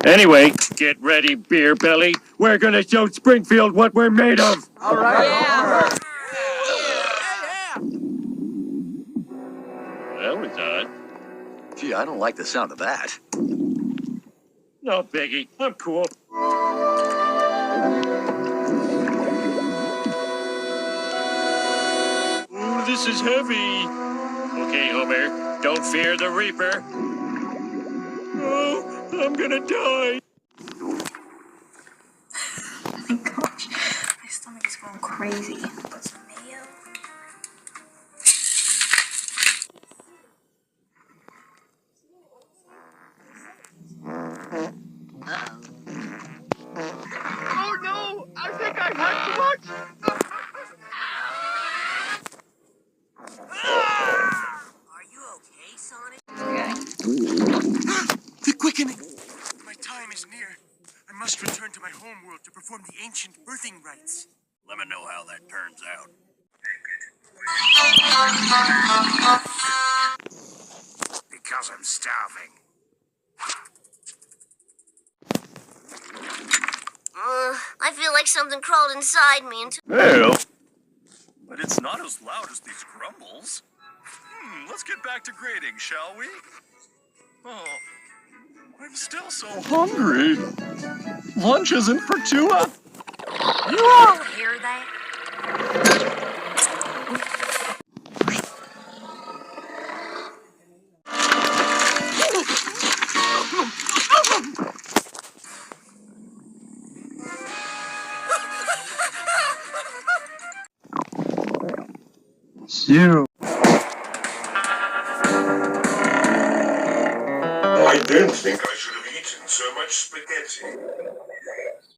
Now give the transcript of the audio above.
Anyway, get ready, beer belly. We're gonna show Springfield what we're made of. All right. Yeah. That was odd. Gee, I don't like the sound of that. No biggie. I'm cool. Ooh, this is heavy. Okay, Homer, don't fear the Reaper. Oh, I'm gonna die. Oh my gosh, my stomach is going crazy. Put some mayo. Oh no! I think I had too much! Are you okay, Sonic? Okay. The quickening! My time is near. I must return to my homeworld to perform the ancient birthing rites. Let me know how that turns out. Because I'm starving. I feel like something crawled inside me and Well, but it's not as loud as these grumbles. Let's get back to grading, shall we? Oh, I'm still so hungry. Lunch isn't for two. You all hear that? Zero. I don't think I should have eaten so much spaghetti.